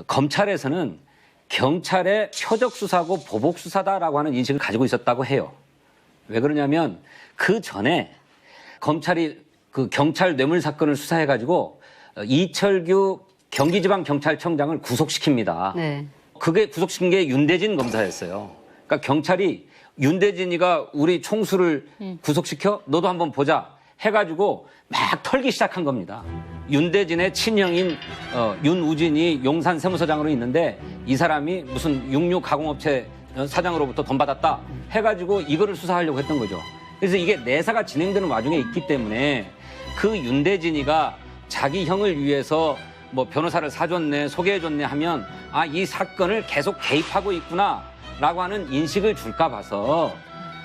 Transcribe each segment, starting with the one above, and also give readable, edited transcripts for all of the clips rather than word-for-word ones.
검찰에서는 경찰의 표적 수사고 보복 수사다라고 하는 인식을 가지고 있었다고 해요. 왜 그러냐면 그 전에 검찰이 그 경찰 뇌물 사건을 수사해가지고 이철규 경기지방경찰청장을 구속시킵니다. 네. 그게 구속시킨 게 윤대진 검사였어요. 그러니까 경찰이 윤대진이가 우리 총수를 구속시켜 너도 한번 보자 해가지고 막 털기 시작한 겁니다. 윤대진의 친형인 윤우진이 용산 세무서장으로 있는데 이 사람이 무슨 육류 가공업체 사장으로부터 돈 받았다 해가지고 이거를 수사하려고 했던 거죠. 그래서 이게 내사가 진행되는 와중에 있기 때문에 그 윤대진이가 자기 형을 위해서 뭐 변호사를 사줬네 소개해줬네 하면 아, 이 사건을 계속 개입하고 있구나라고 하는 인식을 줄까 봐서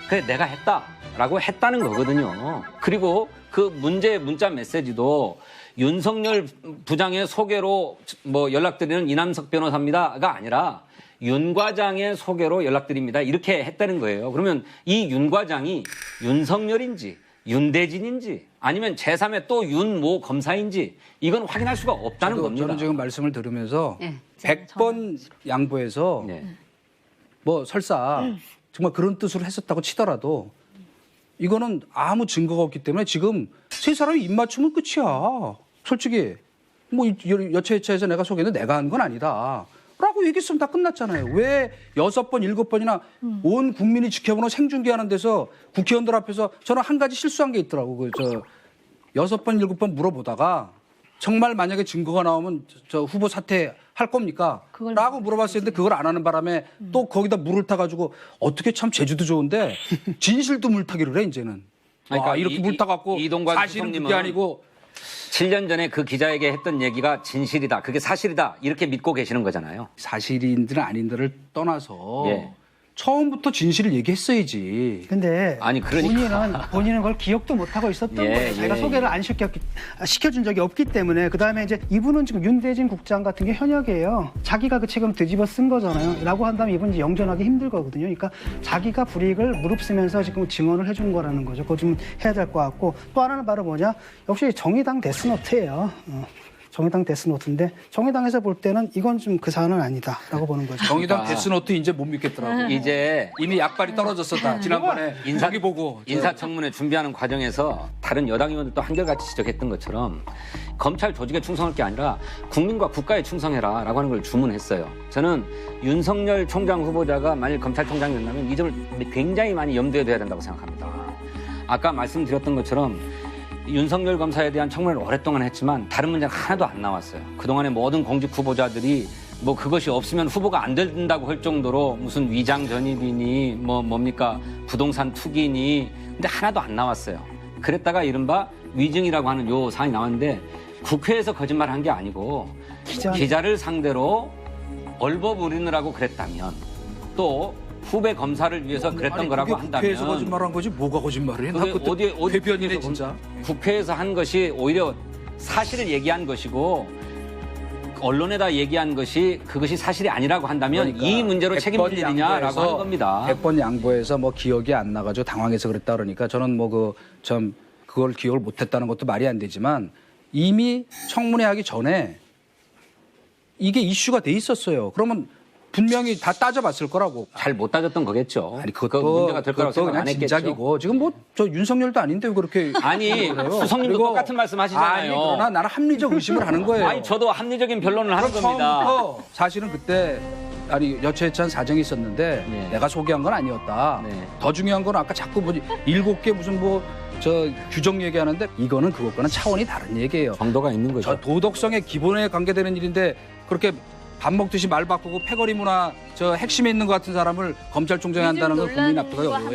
그래 내가 했다라고 했다는 거거든요. 그리고 그 문자 메시지도 윤석열 부장의 소개로 뭐 연락드리는 이남석 변호사입니다가 아니라 윤 과장의 소개로 연락드립니다. 이렇게 했다는 거예요. 그러면 이 윤 과장이 윤석열인지 윤대진인지 아니면 제3의 또 윤모 검사인지 이건 확인할 수가 없다는 겁니다. 저는 지금 말씀을 들으면서 네. 100번 양보해서 네. 뭐 설사 정말 그런 뜻으로 했었다고 치더라도 이거는 아무 증거가 없기 때문에 지금 세 사람이 입 맞추면 끝이야. 솔직히 뭐 여차여차해서 내가 소개했는데 내가 한 건 아니다. 라고 얘기했으면 다 끝났잖아요. 왜 6번, 7번이나 온 국민이 지켜보는 생중계하는 데서 국회의원들 앞에서 저는 한 가지 실수한 게 있더라고. 6번, 7번 물어보다가 정말 만약에 증거가 나오면 저 후보 사퇴할 겁니까? 라고 물어봤을 때 그걸 안 하는 바람에 또 거기다 물을 타가지고 어떻게 참 제주도 좋은데 진실도 물타기를 해 이제는. 그러니까 와, 이렇게 물타갖고 이동관 사실은 그게 아니고 7년 전에 그 기자에게 했던 얘기가 진실이다. 그게 사실이다. 이렇게 믿고 계시는 거잖아요. 사실인들은 아닌들을 떠나서 예. 처음부터 진실을 얘기했어야지. 근데 아니, 그러니까. 본인은 그걸 기억도 못하고 있었던 예, 거예요. 자기가 예, 소개를 안 시켜준 적이 없기 때문에 그다음에 이제 이분은 지금 윤대진 국장 같은 게 현역이에요. 자기가 그 책임을 뒤집어 쓴 거잖아요. 라고 한다면 이분은 이제 영전하기 힘들 거거든요. 그러니까 자기가 불이익을 무릅쓰면서 지금 증언을 해준 거라는 거죠. 그거 좀 해야 될 것 같고 또 하나는 바로 뭐냐? 역시 정의당 데스노트예요. 정의당 데스노트인데 정의당에서 볼 때는 이건 좀 그 사안은 아니다라고 보는 거죠. 정의당 데스노트 이제 못 믿겠더라고. 이제 이미 약발이 떨어졌어 다. 지난번에 저기 보고. 인사청문회 준비하는 과정에서 다른 여당 의원들도 한결같이 지적했던 것처럼 검찰 조직에 충성할 게 아니라 국민과 국가에 충성해라라고 하는 걸 주문했어요. 저는 윤석열 총장 후보자가 만일 검찰총장이 된다면 이 점을 굉장히 많이 염두에 둬야 된다고 생각합니다. 아까 말씀드렸던 것처럼 윤석열 검사에 대한 청문회를 오랫동안 했지만 다른 문제가 하나도 안 나왔어요. 그동안의 모든 공직 후보자들이 뭐 그것이 없으면 후보가 안 된다고 할 정도로 무슨 위장 전입이니 뭡니까 부동산 투기니 근데 하나도 안 나왔어요. 그랬다가 이른바 위증이라고 하는 요 사안이 나왔는데 국회에서 거짓말한 게 아니고 기자를 상대로 얼버무리느라고 그랬다면 또 후배 검사를 위해서 그랬던 아니, 거라고 한다면 국회에서 거짓말한 거지 뭐가 거짓말을 해? 나 그게 그때 어디 대변인에 진짜. 국회에서 한 것이 오히려 사실을 얘기한 것이고 언론에다 얘기한 것이 그것이 사실이 아니라고 한다면 그러니까 이 문제로 책임을 지느냐라고 하는 겁니다. 100번 양보해서 뭐 기억이 안 나가지고 당황해서 그랬다 그러니까 저는 뭐 그걸 기억을 못했다는 것도 말이 안 되지만 이미 청문회 하기 전에 이게 이슈가 돼 있었어요. 그러면 분명히 다 따져봤을 거라고. 잘 못 따졌던 거겠죠. 아니 그 그것도 문제가 될 거라고 생각 그냥 안 했겠죠. 진작이고 지금 뭐 저 윤석열도 아닌데 왜 그렇게 아니 그래요? 수석님도 그리고 똑같은 말씀 하시잖아요. 아니 그러나 나는 합리적 의심을 하는 거예요. 아니 저도 합리적인 변론을 하는 그럼 겁니다. 처음부터 사실은 그때 아니 여차여차한 사정이 있었는데 네. 내가 소개한 건 아니었다. 네. 더 중요한 건 아까 자꾸 뭐지 7개 무슨 뭐 저 규정 얘기하는데 이거는 그것과는 차원이 다른 얘기예요. 정도가 있는 거죠. 저 도덕성의 기본에 관계되는 일인데 그렇게 밥 먹듯이 말 바꾸고 패거리 문화 저 핵심에 있는 것 같은 사람을 검찰총장이 한다는 건 국민 납득하기 어려워요.